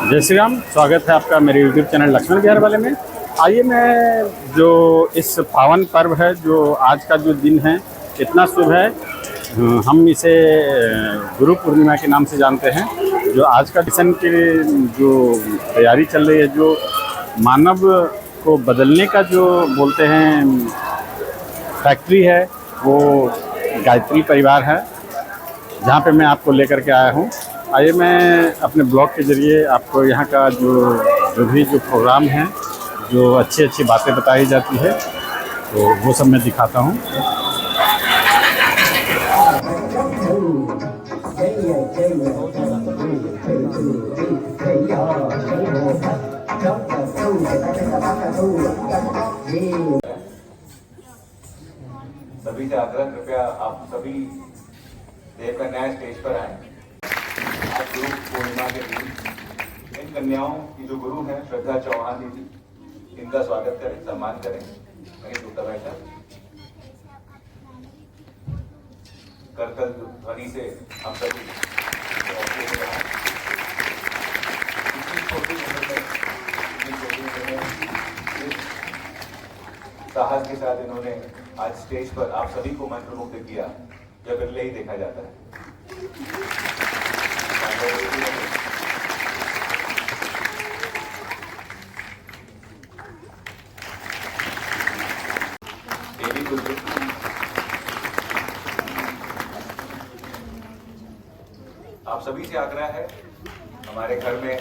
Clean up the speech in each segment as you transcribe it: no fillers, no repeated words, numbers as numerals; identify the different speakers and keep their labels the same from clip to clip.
Speaker 1: जय श्री राम। स्वागत है आपका मेरे यूट्यूब चैनल लक्ष्मण बिहार वाले में। आइए, मैं जो इस पावन पर्व है, जो आज का जो दिन है इतना शुभ है, हम इसे गुरु पूर्णिमा के नाम से जानते हैं। जो आज का मिशन की जो तैयारी चल रही है, जो मानव को बदलने का जो बोलते हैं फैक्ट्री है, वो गायत्री परिवार है, जहाँ पे मैं आपको लेकर के आया हूँ। आइए, मैं अपने ब्लॉग के ज़रिए आपको यहाँ का जो भी प्रोग्राम है, जो अच्छी अच्छी बातें बताई जाती है, तो वो सब मैं दिखाता हूँ।
Speaker 2: सभी से आग्रह, कृपया आप सभी देव कन्याएं स्टेज पर आए। आज गुरु पूर्णिमा के दिन इन कन्याओं की जो गुरु हैं श्रद्धा चौहान दीदी, इनका स्वागत करें, सम्मान करें। वहीं दूसरा बैठा करतल ध्वनि से हम सभी साहस के साथ इन्होंने आज स्टेज पर आप सभी को मंत्रमुग्ध किया, जब अगले ही देखा जाता है। आप सभी से आग्रह है, हमारे घर में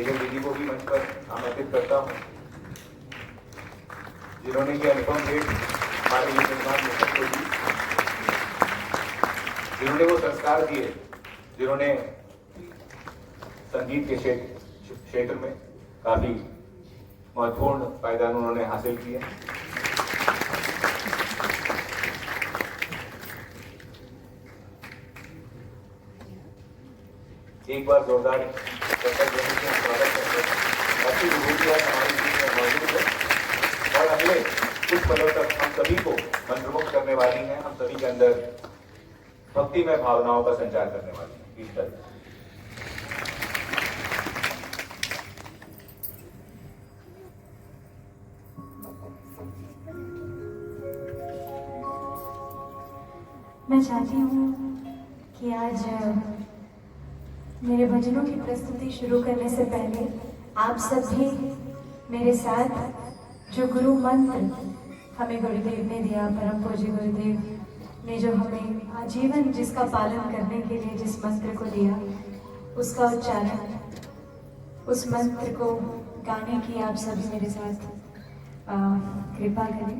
Speaker 2: दीदी को भी मंच पर आमंत्रित करता हूँ, जिन्होंने ये अनुपम भेंट हमारे निर्माण मिशन को दी, जिन्होंने वो संस्कार दिए, जिन्होंने संगीत के क्षेत्र में काफी महत्वपूर्ण पायदान उन्होंने हासिल किए। एक बार जोरदार ऐसी विभूतियां हमारी बीच में मौजूद है और अगले कुछ पलों तक हम सभी को मंत्रमुग्ध करने वाली हैं, हम सभी के अंदर भक्तिमय भावनाओं का संचार करने वाली हैं। इस तरह
Speaker 3: मैं चाहती हूँ कि आज मेरे भजनों की प्रस्तुति शुरू करने से पहले आप सब भी मेरे साथ जो गुरु मंत्र हमें गुरुदेव ने दिया, परम पूज्य गुरुदेव ने जो हमें आजीवन जिसका पालन करने के लिए जिस मंत्र को दिया, उसका उच्चारण, उस मंत्र को गाने की आप सभी मेरे साथ कृपा करें।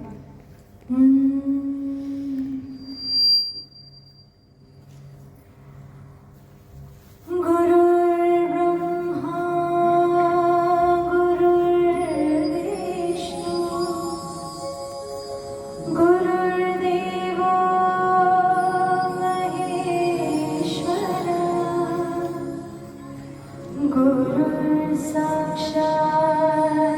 Speaker 4: गुरु साक्षात्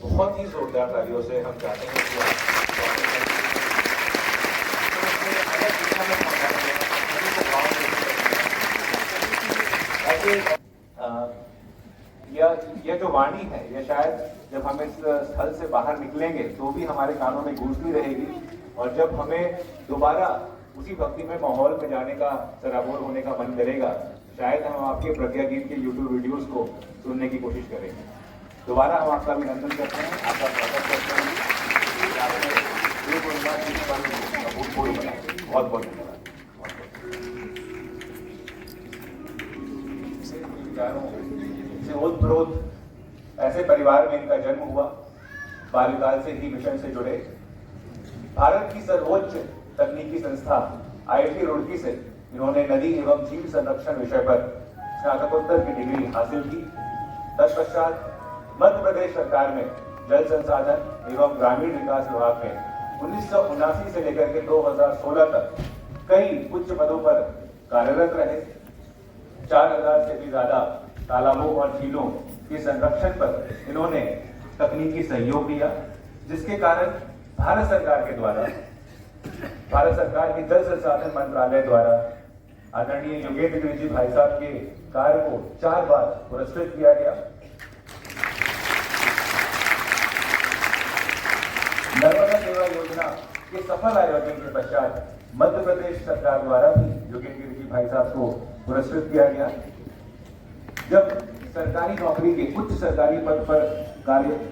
Speaker 2: बहुत ही जोरदार तालियों से हम चाहते हैं कि यह जो वाणी है यह शायद जब हम इस स्थल से बाहर निकलेंगे तो भी हमारे कानों में गूंजती रहेगी, और जब हमें दोबारा उसी भक्ति में माहौल में जाने का, सराबोर होने का मन करेगा, शायद हम आपके प्रज्ञा गीत के YouTube वीडियोस को सुनने की कोशिश करेंगे। दोबारा हम आपका अभिनंदन करते हैं, आपका स्वागत करते हैं। बहुत बहुत धन्यवाद। से ओतप्रोत ऐसे परिवार में इनका जन्म हुआ, बाल्यकाल से ही मिशन से जुड़े। भारत की सर्वोच्च तकनीकी संस्था IIT रुड़की से इन्होंने नदी एवं झील संरक्षण विषय पर स्नातकोत्तर की डिग्री हासिल की। तत्पश्चात मध्य प्रदेश सरकार में जल संसाधन एवं ग्रामीण विकास विभाग में 1979 से लेकर के 2016 तक कई उच्च पदों पर कार्यरत रहे। 4000 से भी ज्यादा तालाबों और झीलों के संरक्षण पर इन्होंने तकनीकी सहयोग दिया, जिसके कारण भारत सरकार के जल संसाधन मंत्रालय द्वारा आदरणीय योगेंद्र गिरि जी भाई साहब के कार्य को 4 बार पुरस्कृत किया गया। नर्मदा सेवा योजना के सफल आयोजन के पश्चात मध्य प्रदेश सरकार द्वारा भी योगेंद्र गिरि जी भाई साहब को पुरस्कृत किया गया। जब सरकारी नौकरी के उच्च सरकारी पद पर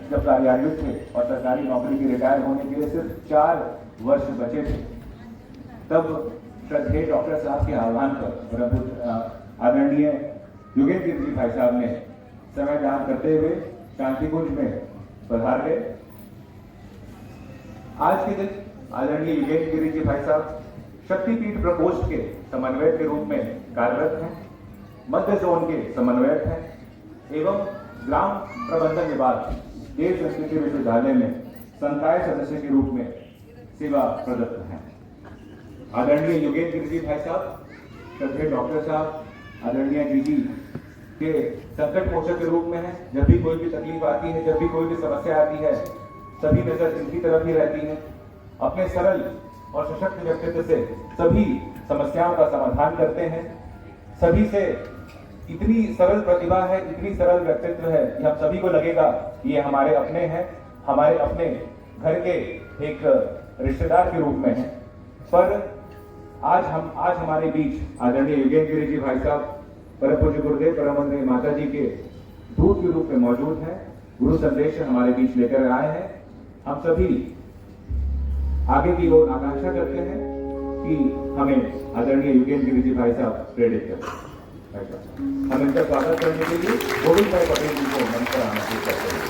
Speaker 2: जब कार्यान्वित थे और सरकारी नौकरी के रिटायर होने के लिए सिर्फ 4 वर्ष बचे थे, तब श्रद्धेय डॉक्टर साहब के आह्वान पर आदरणीय योगेंद्र गिरि जी भाई साहब ने समय दान करते हुए शांति कुंज में पधार गए। आज के दिन आदरणीय योगेंद्र गिरि जी भाई साहब शक्तिपीठ प्रकोष्ठ के समन्वयक के रूप में कार्यरत हैं, मध्य जोन के समन्वयक हैं एवं ग्राम प्रबंधन विभाग देव संस्कृति विश्वविद्यालय में संकाय सदस्य के रूप में सेवा प्रदत्त हैं। आदरणीय योगेंद्र गिरि जी भाई साहब, श्रद्धेय डॉक्टर साहब, आदरणीय जीजी के संकट मोचक के रूप में है। जब भी कोई भी तकलीफ आती है, जब भी कोई भी समस्या आती है, सभी नजर इनकी तरफ ही रहती है। अपने सरल और सशक्त व्यक्तित्व से सभी समस्याओं का समाधान करते हैं। सभी से इतनी सरल प्रतिभा है, इतनी सरल व्यक्तित्व है कि हम सभी को लगेगा कि ये हमारे अपने हैं, हमारे अपने घर के एक रिश्तेदार के रूप में हैं। पर आज हमारे बीच आदरणीय योगेंद्र गिरि जी भाई साहब परम पूज्य गुरुदेव परमवंदनीय माता जी के दूत के रूप में मौजूद हैं, गुरु संदेश हमारे बीच लेकर आए हैं। हम सभी आगे की ओर आकांक्षा करते हैं कि हमें आदरणीय योगेंद्र गिरी जी भाई साहब प्रेरित करें। हम इनका स्वागत करने के लिए गोविंद भाई पटेल जी को मंच पर आमंत्रित करते हैं।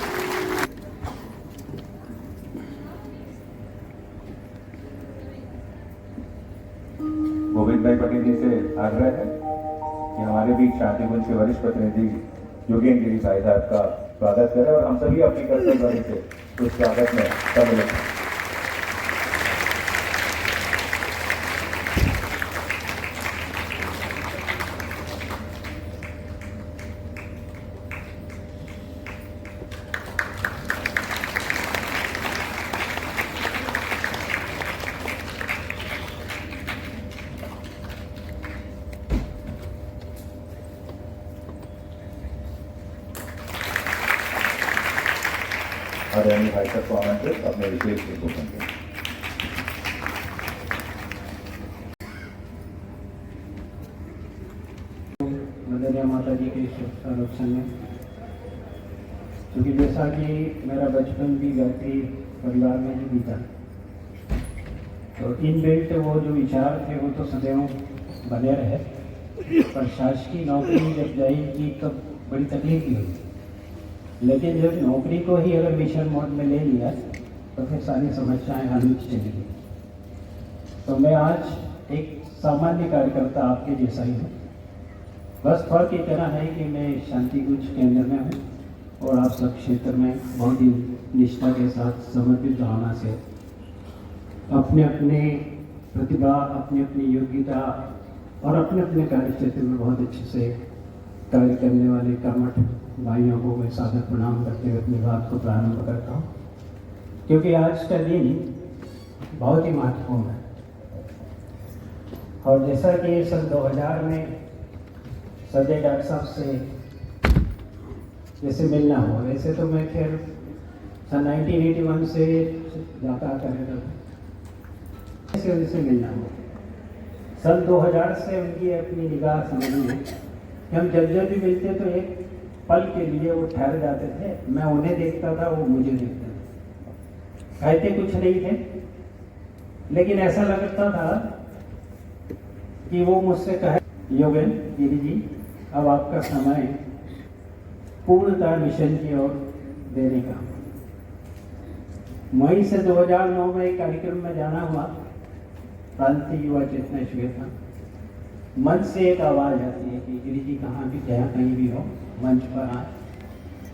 Speaker 2: गोविंद भाई पटेल जी से आग्रह है कि हमारे बीच शांतिकुंज के वरिष्ठ प्रतिनिधि योगेंद्र गिरी भाई साहब का स्वागत करें और हम सभी अपनी कर्तव्य से उस स्वागत में सम्मिलित हैं। आदरणीय भाई साहब को आमंत्रित अपने विशेष उद्बोधन करें।
Speaker 4: वंदनीय माता जी के शुभ संरक्षण में, क्योंकि जैसा कि मेरा बचपन भी गायत्री परिवार में ही बीता, तो इन बिल्ट वो जो विचार थे वो तो सदैव बने रहे, पर शासकीय नौकरी जब जाएगी तब बड़ी तकलीफ ही हुई। लेकिन जब नौकरी को ही अगर मिशन मोड में ले लिया तो फिर सारी समस्याएं हल चली गई। तो मैं आज एक सामान्य कार्यकर्ता आपके जैसा ही हूँ, बस फर्क इतना है कि मैं शांतिकुंज केंद्र में हूँ और आप सब क्षेत्र में बहुत ही निष्ठा के साथ समर्पित भावना से अपने अपने प्रतिभा, अपनी अपनी योग्यता और अपने अपने कार्य क्षेत्र में बहुत अच्छे से कार्य करने वाले कर्मठ भाइयों को मैं सादर प्रणाम करते हुए अपनी बात को प्रारंभ करता हूँ, क्योंकि आज का दिन बहुत ही महत्वपूर्ण है। और जैसा कि सन 2000 में सदे डॉक्टर साहब से जैसे मिलना हो, वैसे तो मैं फिर सन 1981 से जाता आता रहता था, ऐसे उनसे मिलना हो। सन 2000 से उनकी अपनी निगाह समझी है कि हम जब जब भी मिलते तो एक पल के लिए वो ठहर जाते थे, मैं उन्हें देखता था, वो मुझे देखते थे। कहते कुछ नहीं थे, लेकिन ऐसा लगता था कि वो मुझसे कहे, योगेंद्र गिरी जी, अब आपका समय पूर्णतः मिशन की ओर देने का। मई से 2009 में एक कार्यक्रम में जाना हुआ, प्रांतीय युवा चेतना शिविर था। मंच से एक आवाज आती है कि गिरी जी कहाँ भी जहाँ कहीं भी हो मंच पर आए,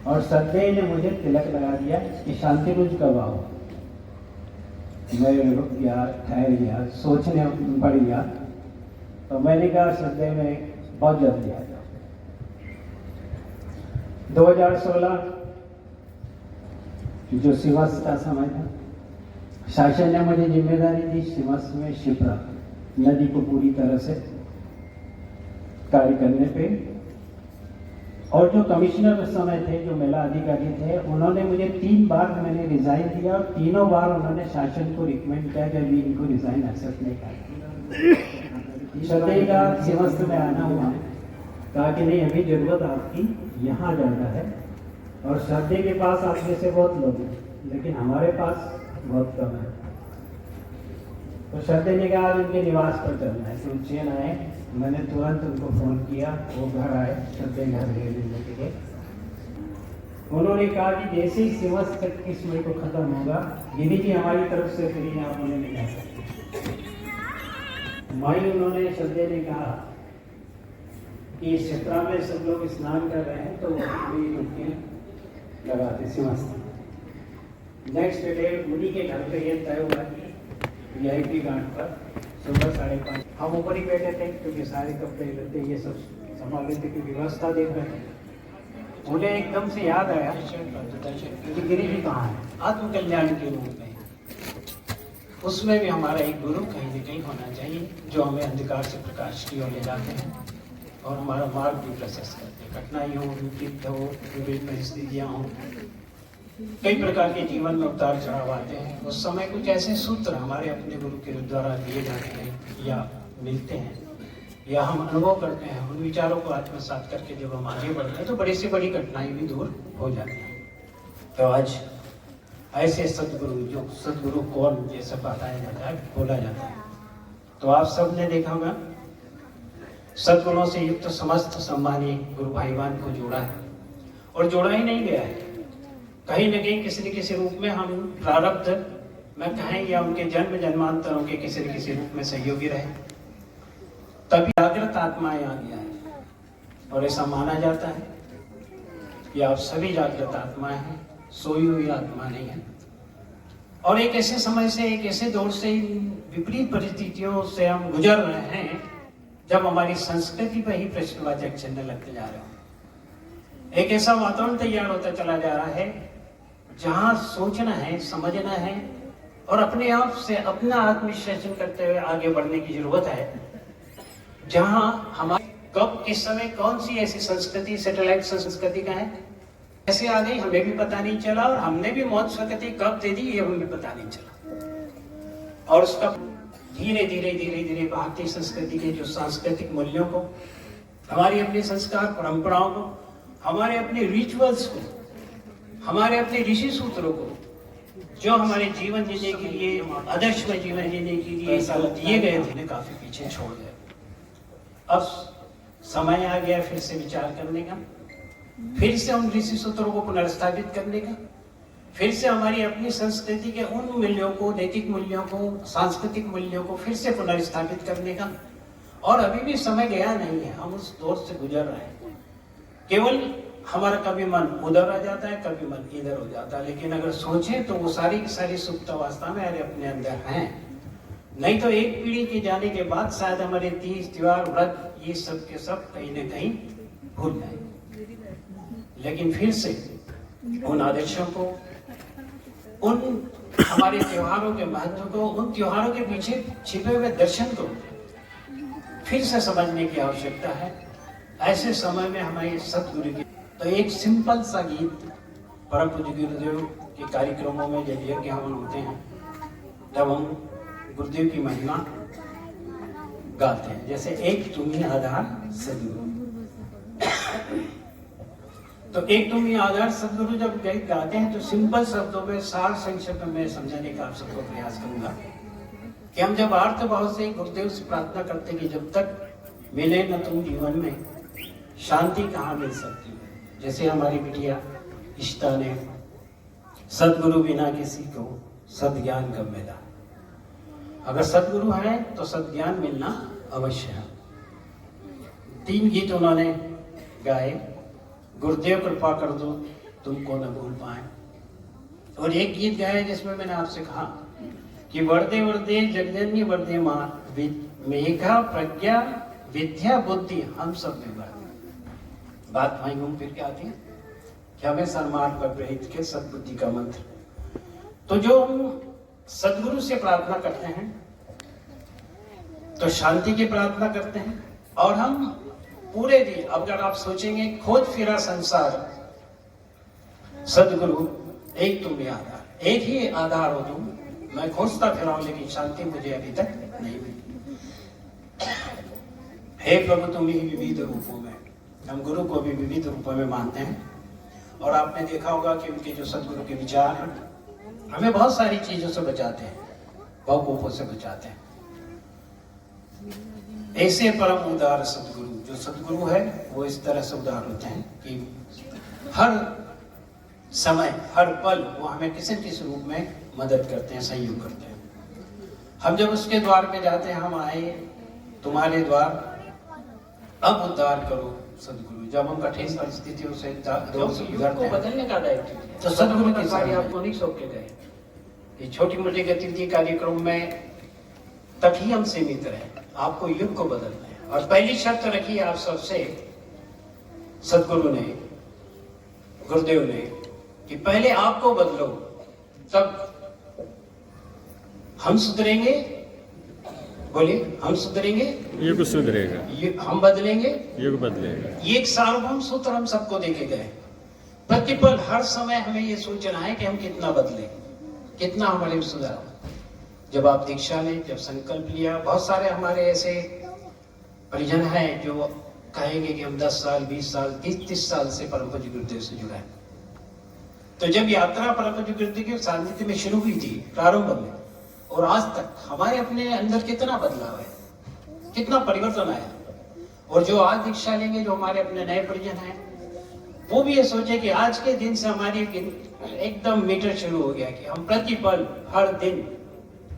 Speaker 4: और श्रद्धेय ने मुझे तिलक लगा दिया कि शांतिकुंज कब आओ। मैं रुक गया, ठहर गया, सोचने पड़ गया, तो मैंने कहा श्रद्धेय में बहुत जल्दी आ जाओ। 2016 जो सिवस का समय था, शासन ने मुझे जिम्मेदारी दी सिवस में शिप्रा नदी को पूरी तरह से कार्य करने पे, और जो कमिश्नर उस समय थे, जो मेला अधिकारी थे, उन्होंने मुझे 3 बार मैंने रिजाइन दिया और तीनों बार उन्होंने शासन को रिकमेंड किया कि अभी इनको रिजाइन एक्सेप्ट नहीं करना। श्रद्धेय का सिवस्त में आना हुआ, कहा कि नहीं अभी जरूरत आपकी यहाँ ज़्यादा है, और श्रद्धेय के पास आप में से बहुत लोग हैं, लेकिन हमारे पास बहुत कम है। तो श्रद्धेय ने कहा उनके निवास पर चलना है, तो उज्जैन आए। मैंने तुरंत उनको फोन किया, वो घर आए, श्रद्धेय घर ले लेने के लिए। उन्होंने कहा कि जैसे ही सिवस 21 मई को खत्म होगा, गिरी जी हमारी तरफ से फ्री आप उन्हें नहीं आ सकते। मई उन्होंने श्रद्धेय ने कहा कि शिप्रा में सब लोग स्नान कर रहे हैं, तो डुबकी लगाते सिवस। नेक्स्ट डे उन्हीं के घर पे ये तय हुआ कि VIP घाट पर सुबह 5:30 हम ऊपर ही बैठे थे, क्योंकि सारे कपड़े लत्ते ये सब संभाल लेते की व्यवस्था देख रहे थे। उन्हें एकदम से याद आया कि गिरी जी कहाँ है, आत्मकल्याण के रूप में। उसमें भी हमारा एक गुरु कहीं न कहीं होना चाहिए, जो हमें अंधकार से प्रकाश की ओर ले जाते हैं और हमारा मार्ग भी प्रशस्त करते हैं। कठिनाई हो, विपरीत हो, विभिन्न परिस्थितियाँ हों, कई प्रकार के जीवन में उतार चढ़ाव आते हैं। उस समय कुछ ऐसे सूत्र हमारे अपने गुरु के द्वारा दिए जाते हैं या मिलते हैं या हम अनुभव करते हैं। उन विचारों को आत्मसात करके जब हम आगे बढ़ते हैं तो बड़ी से बड़ी कठिनाई भी दूर हो जाती है। तो आज ऐसे सदगुरु, जो सदगुरु कौन ये सब बताया जाता है, बोला जाता है, तो आप सब ने देखा होगा सद्गुणों से युक्त समस्त सम्मानीय गुरु भाईवान को जोड़ा है, और जोड़ा ही नहीं गया है, कहीं न कहीं किसी न किसी रूप में हम प्रारब्ध में कहें या उनके जन्म जन्मांतरों के किसी न किसी रूप में सहयोगी रहे, तभी जागृत आत्माएं आ गया है। और ऐसा माना जाता है कि आप सभी जागृत आत्माएं हैं, सोई हुई आत्मा नहीं है। और एक ऐसे समय से, एक ऐसे दौर से, विपरीत परिस्थितियों से हम गुजर रहे हैं जब हमारी संस्कृति पर ही प्रश्नवाचक चिन्ह लगते जा रहे हैं। एक ऐसा वातावरण तैयार होता चला जा रहा है जहां सोचना है, समझना है और अपने आप से अपना आत्मविश्लेषण करते हुए आगे बढ़ने की जरूरत है। जहां हमारे कब किस समय कौन सी ऐसी संस्कृति सैटेलाइट संस्कृति का है, कैसे आ गई हमें भी पता नहीं चला, और हमने भी मौत स्वीकृति कब दे दी ये हमें पता नहीं चला। और उसका धीरे धीरे भारतीय संस्कृति के जो सांस्कृतिक मूल्यों को, हमारी अपने संस्कार परंपराओं को, हमारे अपने रिचुअल्स को, हमारे अपने ऋषि सूत्रों को, जो हमारे जीवन जीने के लिए, आदर्श में जीवन जीने के लिए दिए गए थे, काफी पीछे छोड़ गए। अब समय आ गया फिर से विचार करने का, फिर से उन ऋषि सूत्रों को पुनर्स्थापित करने का, फिर से हमारी अपनी संस्कृति के उन मूल्यों को, नैतिक मूल्यों को, सांस्कृतिक मूल्यों को फिर से पुनर्स्थापित करने का। और अभी भी समय गया नहीं है, हम उस दौर से गुजर रहे हैं। केवल हमारा कभी मन उधर आ जाता है, कभी मन इधर हो जाता है, लेकिन अगर सोचें तो वो सारी की सारी सुप्तावस्था में अपने अंदर हैं। नहीं तो एक पीढ़ी के जाने के बाद शायद हमारे तीज, त्योहार, व्रत ये सब के सब कहीं न कहीं भूल जाए। लेकिन फिर से उन आदर्शों को, उन हमारे त्योहारों के महत्व को, उन त्योहारों के पीछे छिपे हुए दर्शन को फिर से समझने की आवश्यकता है। ऐसे समय में हमारे सतगुरु की तो एक सिंपल सा गीत परम पूज्य गुरुदेव के कार्यक्रमों में जब यज्ञ हवन होते हैं तब हम गुरुदेव की महिमा गाते हैं, जैसे एक तुम ही आधार सदगुरु। तो एक तुम ही आधार सदगुरु जब गाते हैं तो सिंपल शब्दों में सार संक्षेप में समझाने का आप सबको प्रयास करूंगा कि हम जब आर्त भाव से गुरुदेव से प्रार्थना करते हैं कि जब तक मिले न तुम जीवन में शांति कहाँ मिल सकती है। जैसे हमारी बिटिया इष्टा ने सदगुरु बिना किसी को सदज्ञान कब मिला। अगर सदगुरु है तो सदज्ञान मिलना अवश्य है। 3 गीत उन्होंने गाए, गुरुदेव कृपा कर दो तुमको न भूल पाए, और एक गीत गाया जिसमें मैंने आपसे कहा कि वरदे वरदे जगजननी वरदे मां, मेघा प्रज्ञा विद्या बुद्धि हम सब में वरदे। बात वहीं घूम फिर के आती है कि हमें सन्मार्ग पर प्रेरित के सद्बुद्धि का मंत्र। तो जो हम सदगुरु से प्रार्थना करते हैं तो शांति की प्रार्थना करते हैं, और हम पूरे दिन, अगर आप सोचेंगे खोज फिरा संसार, सदगुरु एक तुम ही आधार, एक ही आधार हो तुम, मैं खोजता फिरा हूं लेकिन शांति मुझे अभी तक नहीं मिली। हे प्रभु तुम ही विविध रूपों में, हम गुरु को भी विविध रूपों में मानते हैं। और आपने देखा होगा कि उनके जो सदगुरु के विचार हैं हमें बहुत सारी चीजों से बचाते हैं, बहुकोपों से बचाते हैं। ऐसे परम उदार सदगुरु, जो सदगुरु है वो इस तरह से उदार होते हैं कि हर समय हर पल वो हमें किसी न किसी रूप में मदद करते हैं, सहयोग करते हैं। हम जब उसके द्वार पे जाते हैं, हम आए तुम्हारे द्वार अब उद्धार करो सदगुरु। जब हम कठिन परिस्थितियों से गुजरते हैं बदलने का दायित्व तो सदगुरु की सारी आपको नहीं सौंप के गए। ये छोटी मोटी गतिविधि कार्यक्रम में तक ही हम सीमित रहे, आपको युग को बदलना है। और पहली शर्त रखी आप सबसे सदगुरु ने, गुरुदेव ने, कि पहले आपको बदलो तब हम सुधरेंगे। बोलिए, हम सुधरेंगे,
Speaker 1: युग सुधरेगा,
Speaker 4: हम बदलेंगे,
Speaker 1: युग बदलेगा।
Speaker 4: ये एक सार्वभौम सूत्र हम सबको देके गए। प्रतिपल हर समय हमें ये सोचना है कि हम कितना बदले, कितना हमारे में सुधार। जब आप दीक्षा लें, जब संकल्प लिया, बहुत सारे हमारे ऐसे परिजन हैं जो कहेंगे कि हम 10 साल 20 साल 30 साल से परम पूज्य गुरुदेव से जुड़ा है। तो जब यात्रा परम पूज्य गुरुदेव के सानिध्य में शुरू हुई थी प्रारंभ में, और आज तक हमारे अपने अंदर कितना बदलाव है, कितना परिवर्तन आया। और जो आज दीक्षा लेंगे, जो हमारे अपने नए परिजन हैं, वो भी ये सोचे कि आज के दिन से हमारी एकदम मीटर शुरू हो गया कि हम प्रतिपल हर दिन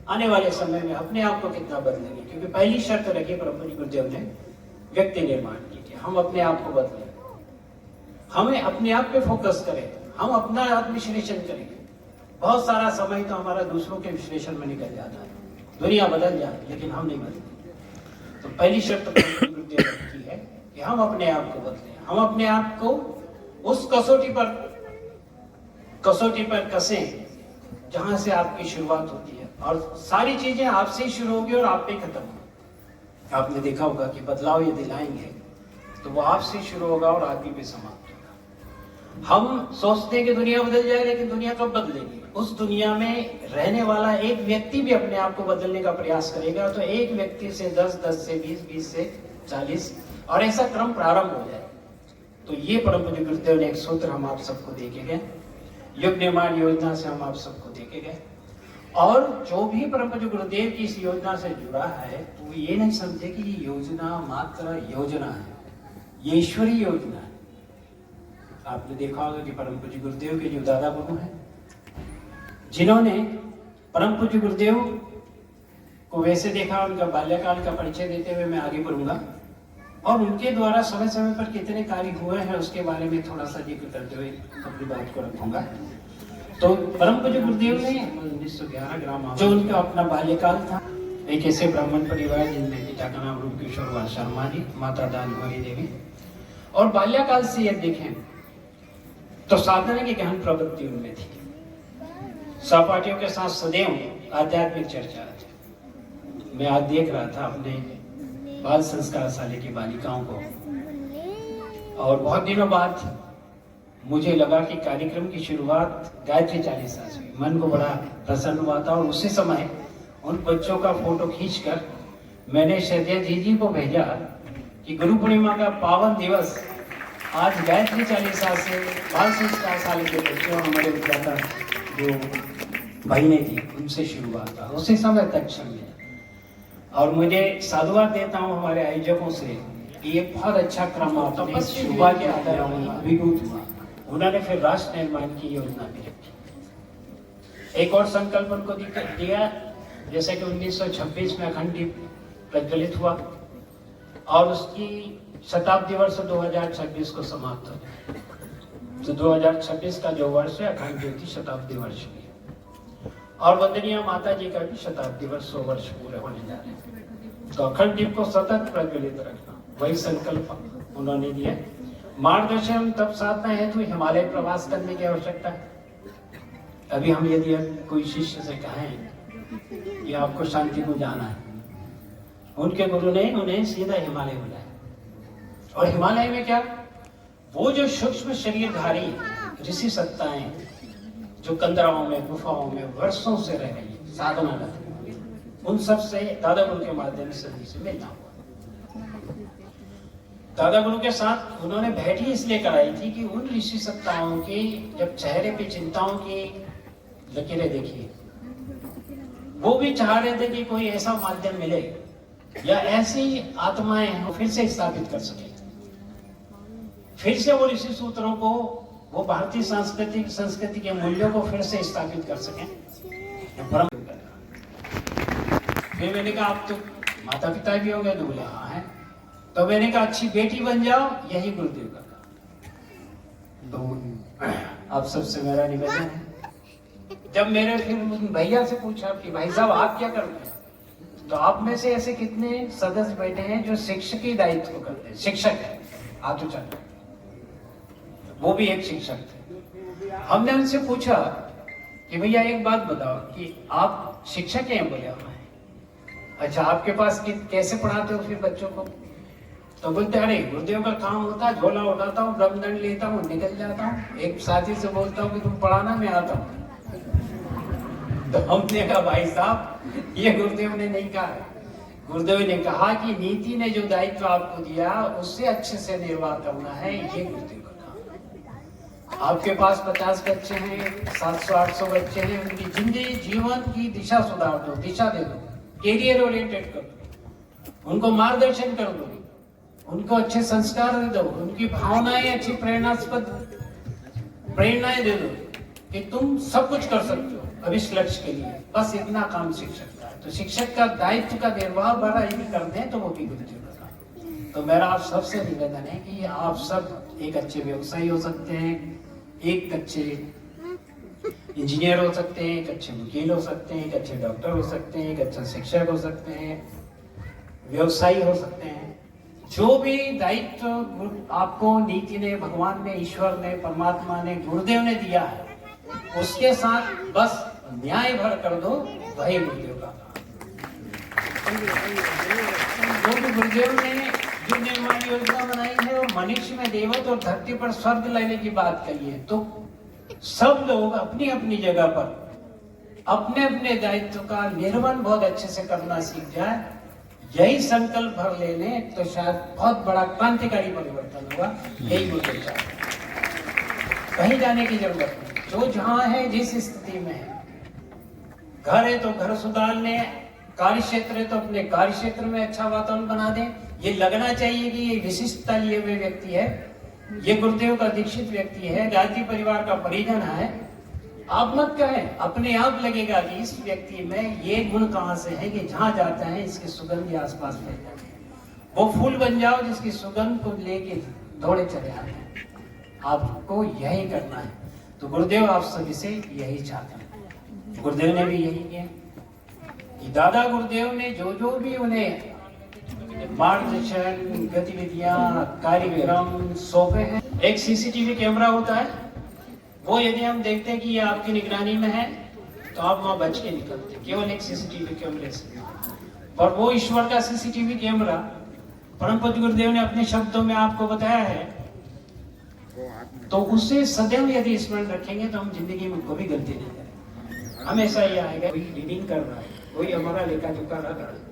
Speaker 4: आने वाले समय में अपने आप को कितना बदलेंगे। क्योंकि पहली शर्त रखी परम पूज्य गुरुदेव ने व्यक्ति निर्माण की कि हम अपने आप को बदलें, हमें अपने आप पे फोकस करें, हम अपना आत्मविश्लेषण करेंगे। बहुत सारा समय तो हमारा दूसरों के विश्लेषण में निकल जाता है, दुनिया बदल जाए लेकिन हम नहीं बदलते। तो पहली शर्त परम गुरुदेव रखी है कि हम अपने आप को बदलें, हम अपने आप को उस कसौटी पर कसें जहां से आपकी शुरुआत होती है, और सारी चीजें आपसे ही शुरू होगी और आप पे खत्म होगी। आपने देखा होगा कि बदलाव यदि लाएंगे तो वो आपसे शुरू होगा और आप ही पे समाप्त होगा। हम सोचते हैं कि दुनिया बदल जाए, लेकिन दुनिया कब बदलेगी? उस दुनिया में रहने वाला एक व्यक्ति भी अपने आप को बदलने का प्रयास करेगा, तो एक व्यक्ति से 10, 10 से 20, 20 से 40 और ऐसा क्रम प्रारंभ हो जाए। तो ये परम पूज्य गुरुदेव ने एक सूत्र हम आप सबको देके गए, युग निर्माण योजना से हम आप सबको देके गए। और जो भी परम पूज्य गुरुदेव की इस योजना से जुड़ा है, तो वो ये नहीं समझे कि ये योजना मात्र योजना है, ये ईश्वरीय योजना है। आपने देखा होगा कि परम पूज्य गुरुदेव के जो दादा गुरु हैं, जिन्होंने परम पूज्य गुरुदेव को वैसे देखा, उनका बाल्यकाल का परिचय देते हुए मैं आगे बढ़ूंगा, और उनके द्वारा समय समय पर कितने कार्य हुए हैं उसके बारे में थोड़ा सा जिक्र करते हुए अपनी बात को रखूंगा। तो परम पूज्य गुरुदेव ने 1911 ग्राम, जो उनका अपना बाल्यकाल था, एक ऐसे ब्राह्मण परिवार जिनमें पिता का नाम रूप किशोर शर्मा जी, माता दानगौरी देवी, और बाल्यकाल से यदि देखें तो साधना की गहन प्रवृत्ति उनमें थी। सहपाठियों के साथ सदैव आध्यात्मिक चर्चा थी। मैं आज देख रहा था अपने बाल संस्कार शाले की बालिकाओं को, और बहुत दिनों बाद मुझे लगा कि कार्यक्रम की शुरुआत गायत्री चालीसा से हुई। मन को बड़ा प्रसन्न हुआ था, और उसी समय उन बच्चों का फोटो खींचकर मैंने शैद्या जी को भेजा कि गुरु पूर्णिमा का पावन दिवस आज गायत्री चालीसा से बाल संस्कार शाले के बच्चों और हमारे विद्याता जो बहने थी उनसे शुरुआत था। उसी समय तक क्षण मिला, और मुझे साधुवाद देता हूँ हमारे आयोजकों से कि ये बहुत अच्छा क्रम आपने शुरुआत के आधार अभिभूत हुआ। उन्होंने फिर राष्ट्र निर्माण की योजना भी रखी। एक और संकल्प उनको दिया, जैसे कि 1926 में अखंड दीप प्रज्वलित हुआ, और उसकी शताब्दी वर्ष 2026 को समाप्त हो गया। तो 2026 का जो वर्ष है अखंड ज्योति शताब्दी वर्ष की, और वंदनीय माता जी का भी शताब्दी वर्ष 100 वर्ष पूरे होने जा रहे हैं। तो अखंड दीप को सतत प्रज्वलित रखना, वही संकल्प उन्होंने दिया। मार्गदर्शन तब साधना है तो हिमालय प्रवास करने की आवश्यकता है। अभी हम यदि कोई शिष्य से कहें कि आपको शांति को जाना है, उनके गुरु ने उन्हें सीधा हिमालय बुलाया। और हिमालय में क्या, वो जो सूक्ष्म शरीरधारी ऋषि सत्ताएं जो कंदराओं में, गुफाओं में वर्षों से रह रही है, साधना कर रही, उन सब से दादा गुरु के माध्यम से मिलना हुआ। दादा गुरु के साथ उन्होंने भेंट ही इसलिए कराई थी कि उन ऋषि सत्ताओं के जब चेहरे पे चिंताओं की लकीरें देखी, वो भी चाह रहे थे कि कोई ऐसा माध्यम मिले या ऐसी आत्माएं फिर से स्थापित कर सके, फिर से वो ऋषि सूत्रों को, वो भारतीय संस्कृति के मूल्यों को फिर से स्थापित कर सकें। फिर मैंने कहा आप तो माता पिता भी हो गए, तो बोले हाँ है। तो मैंने कहा अच्छी बेटी बन जाओ, यही गुरुदेव का काम। तो आप सबसे मेरा निवेदन है, जब मेरे फिर भैया से पूछा कि भाई साहब आप क्या करते हैं, तो आप में से ऐसे कितने सदस्य बैठे हैं जो शिक्षकी दायित्व को करते हैं, शिक्षक है, हाथ उठा, वो भी एक शिक्षक थे। हमने उनसे पूछा कि भैया एक बात बताओ कि आप शिक्षक हैं? बोले हाँ। अच्छा आपके पास कैसे पढ़ाते हो फिर बच्चों को? तो बोलते अरे गुरुदेव का काम होता है, झोला उठाता हूँ, ब्रह्मदंड लेता हूँ, निकल जाता हूँ, एक साथी से बोलता हूँ कि तुम पढ़ाना, मैं आता हूँ। तो हमने कहा भाई साहब ये गुरुदेव ने नहीं कहा। गुरुदेव ने कहा कि नीति ने जो दायित्व आपको दिया उससे अच्छे से निर्वाह करना है, ये गुरुदेव का काम। आपके पास 50 बच्चे हैं, 700-800 बच्चे हैं, उनकी जिंदगी जीवन की दिशा सुधार दो, दिशा दे दो, कैरियर ओरिएंटेड कर दो, उनको मार्गदर्शन कर दो, उनको अच्छे संस्कार दे दो, उनकी भावनाएं अच्छी प्रेरणाएं दे दो कि तुम सब कुछ कर सकते हो अब इस लक्ष्य के लिए। बस इतना काम शिक्षक का है। तो शिक्षक का दायित्व का निर्वाह बड़ा यदि करते हैं तो वो भी गुरुदेव का काम। तो मेरा आप सबसे निवेदन है कि आप सब एक अच्छे व्यवसायी हो सकते हैं, एक अच्छे इंजीनियर हो सकते हैं, एक अच्छे वकील हो सकते हैं, एक अच्छे डॉक्टर हो सकते हैं, एक अच्छा शिक्षक हो सकते हैं, व्यवसायी हो सकते हैं। जो भी दायित्व आपको नीति ने, भगवान ने, ईश्वर ने, परमात्मा ने, गुरुदेव ने दिया है, उसके साथ बस न्याय भर कर दो, वही गुरुदेव का काम। क्योंकि गुरुदेव ने जो निर्माण योजना बनाई है वो मनुष्य में देवत और धरती पर स्वर्ग लाने की बात कही है। तो सब लोग अपनी अपनी जगह पर अपने अपने दायित्व का निर्वहन बहुत अच्छे से करना सीख जाए, यही संकल्प भर ले लें तो शायद बहुत बड़ा क्रांतिकारी परिवर्तन होगा। यही गुरुदेव चाहते हैं। कहीं जाने की जरूरत नहीं, जो जहां है, जिस स्थिति में है, घर है तो घर सुधार लें, कार्य क्षेत्र है तो अपने कार्य क्षेत्र में अच्छा वातावरण बना दें। ये लगना चाहिए कि ये विशिष्टता लिए हुए व्यक्ति है, ये गुरुदेव का दीक्षित व्यक्ति है, गायत्री परिवार का परिजन है। आप मत कहें, अपने आप लगेगा कि इस व्यक्ति में ये गुण कहां से है कि जहां जाता है इसकी सुगंध आसपास फैल जाती है। वो फूल बन जाओ जिसकी सुगंध को लेके दौड़े चले आते हैं। आपको यही करना है। तो गुरुदेव आप सभी से यही चाहते हैं। गुरुदेव ने भी यही किया कि दादा गुरुदेव ने जो भी उन्हें मार्गदर्शन, गतिविधियां, कार्यक्रम सौंपे हैं। एक सीसीटीवी कैमरा होता है, वो यदि हम देखते हैं कि ये आपकी निगरानी में है तो आप वहां बच के निकलते, केवल एक सीसीटीवी कैमरे से। और वो ईश्वर का सीसीटीवी कैमरा परम पूज्य गुरुदेव ने अपने शब्दों में आपको बताया है, तो उसे सदैव यदि स्मरण रखेंगे तो हम जिंदगी में कभी गलती नहीं करेंगे। हमेशा ये आएगा, कोई रीडिंग कर रहा है, कोई हमारा लेखा जोखा रख रहा है,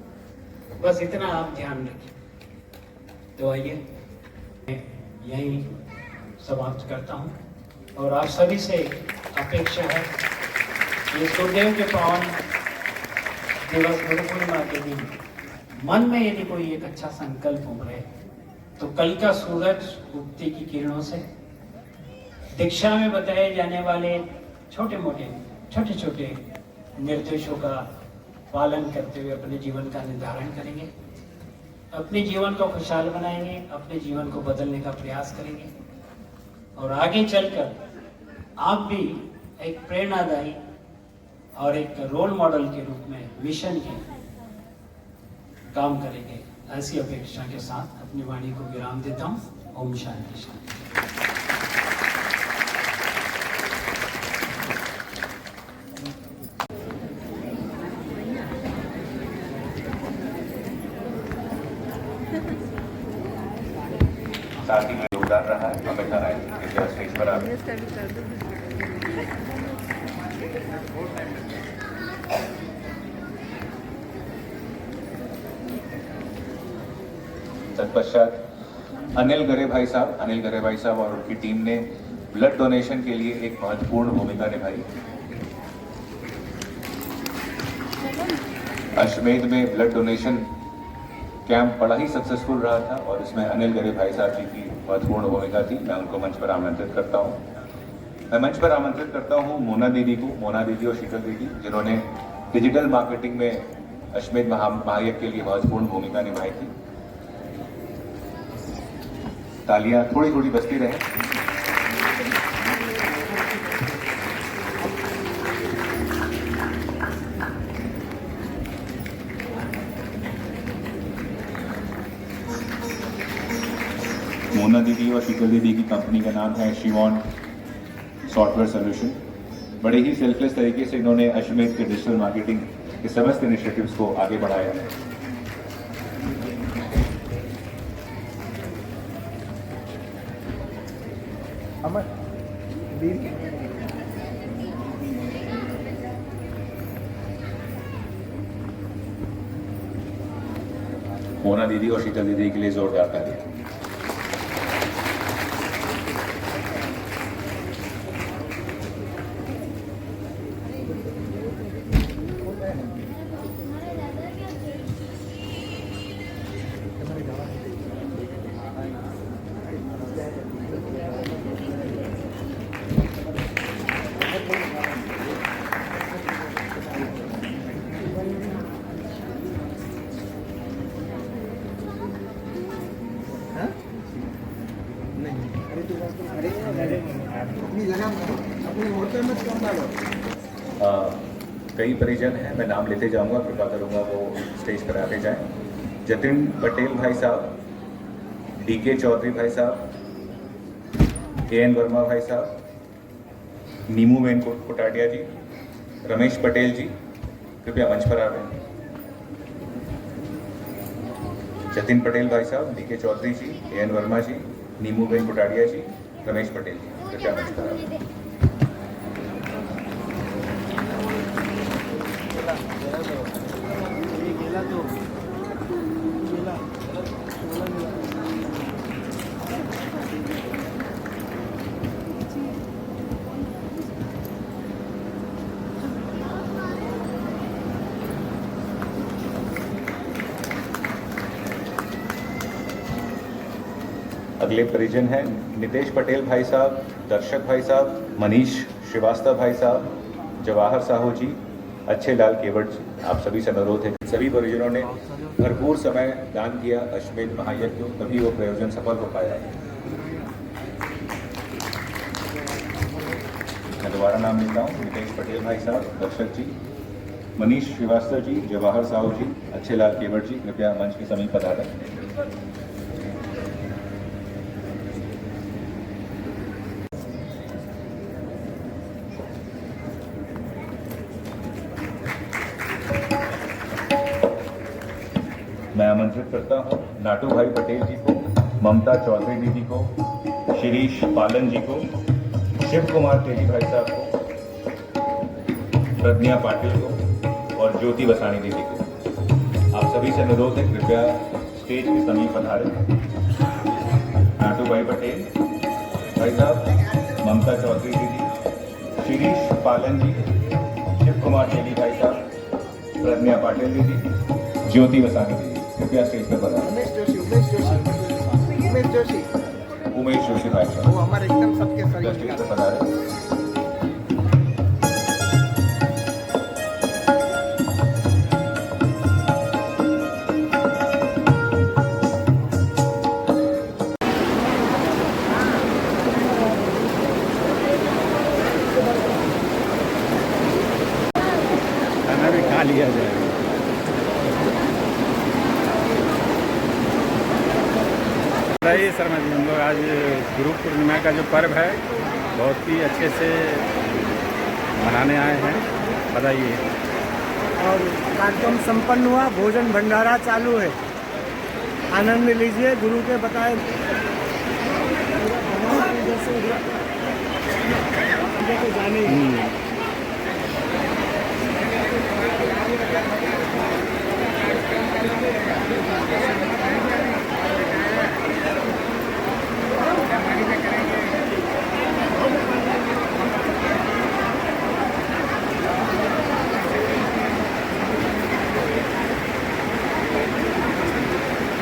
Speaker 4: बस इतना आप ध्यान रखें। तो आइए यही समाप्त करता हूँ और आप सभी से अपेक्षा है कि गुरुदेव के पावन दिवस गुरु पूर्णिमा के दिन मन में यदि कोई एक अच्छा संकल्प उमरे तो कल का सूरज उगती की किरणों से दीक्षा में बताए जाने वाले छोटे छोटे निर्देशों का पालन करते हुए अपने जीवन का निर्धारण करेंगे, अपने जीवन को खुशहाल बनाएंगे, अपने जीवन को बदलने का प्रयास करेंगे और आगे चलकर आप भी एक प्रेरणादायी और एक रोल मॉडल के रूप में मिशन के काम करेंगे। ऐसी अपेक्षा के साथ अपनी वाणी को विराम देता हूँ। ओम शांति शांति।
Speaker 2: साथ ही में योगदान रहा है अमिता राय, कृपया स्टेज पर आए। तत्पश्चात अनिल गरे भाई साहब और उनकी टीम ने ब्लड डोनेशन के लिए एक महत्वपूर्ण भूमिका निभाई। अश्वमेध में ब्लड डोनेशन कैंप बड़ा ही सक्सेसफुल रहा था और इसमें अनिल गरे भाई साहब जी की महत्वपूर्ण भूमिका थी। मैं उनको मंच पर आमंत्रित करता हूँ। मैं मंच पर आमंत्रित करता हूँ मोना दीदी और शीतल दीदी, जिन्होंने डिजिटल मार्केटिंग में अश्वमेध महायज्ञ के लिए महत्वपूर्ण भूमिका निभाई थी। तालियां थोड़ी थोड़ी बजती रहे। मोना दीदी और शीतल दीदी की कंपनी का नाम है शिवॉन सॉफ्टवेयर सॉल्यूशन। बड़े ही सेल्फलेस तरीके से इन्होंने अश्वमेध के डिजिटल मार्केटिंग के समस्त इनिशिएटिव्स को आगे बढ़ाया है। मोना दीदी और शीतल दीदी के लिए जोरदार तालियां। कई परिजन हैं, मैं नाम लेते जाऊंगा, कृपा करूंगा वो स्टेज पर आते जाएं। जतिन पटेल भाई साहब, डीके चौधरी भाई साहब, KN वर्मा भाई साहब, नीमू बेन कोटाडिया जी, रमेश पटेल जी, कृपया मंच पर आवें। जतिन पटेल भाई साहब, डीके चौधरी जी, KN वर्मा जी, नीमू बेन कोटाडिया जी, रमेश पटेल जी, कृपया मंच पर आवें। अगले परिजन हैं नितेश पटेल भाई साहब, दर्शक भाई साहब, मनीष श्रीवास्तव भाई साहब, जवाहर साहू जी, अच्छे लाल केवट जी। आप सभी से अनुरोध है, सभी परिजनों ने भरपूर समय दान किया अश्वमेध महायज्ञ को, तभी वो प्रयोजन सफल हो पाया। मैं दोबारा नाम लेता हूँ, नितेश पटेल भाई साहब, दर्शक जी, मनीष श्रीवास्तव जी, जवाहर साहू जी, अच्छे लाल केवट जी, कृपया मंच के समीप पधारें। मैं आमंत्रित करता हूं नाटू भाई पटेल जी को, ममता चौधरी दीदी को, शिरीष पालन जी को, शिव कुमार तेजी भाई साहब को, प्रज्ञा पाटिल को और ज्योति वसानी दीदी को। आप सभी से अनुरोध है, कृपया स्टेज के समीप पधारें। नाटू भाई पटेल भाई साहब, ममता चौधरी दीदी, शिरीष पालन जी, शिव कुमार तेजी भाई साहब, प्रज्ञा पाटिल दीदी, ज्योति वसानी दीदी, कृपया स्टेज पर पधारें। उमेश जोशी भाई साहब,
Speaker 5: वो हमारे एकदम सबके
Speaker 2: स्टेज पर पधारें।
Speaker 1: खाना भी खा लिया जाएगा। बताइए शर्मा जी, हम लोग आज गुरु पूर्णिमा का जो पर्व है बहुत ही अच्छे से मनाने आए हैं, बताइए।
Speaker 5: और कार्यक्रम संपन्न हुआ, भोजन भंडारा चालू है, आनंद लीजिए गुरु के बताए।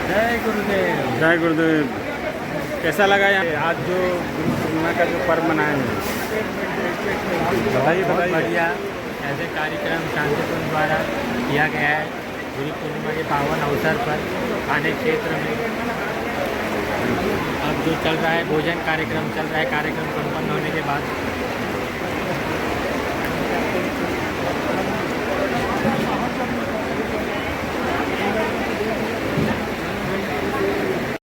Speaker 1: जय गुरुदेव। जय गुरुदेव। कैसा लगा यहाँ आज जो गुरु पूर्णिमा का जो पर्व मनाए हैं? बताइए बताइए।
Speaker 6: बढ़िया ऐसे कार्यक्रम शांतिपूर्ण द्वारा किया गया है गुरु पूर्णिमा के पावन अवसर पर। थाने क्षेत्र में अब जो चल रहा है भोजन कार्यक्रम चल रहा है, कार्यक्रम संपन्न होने के बाद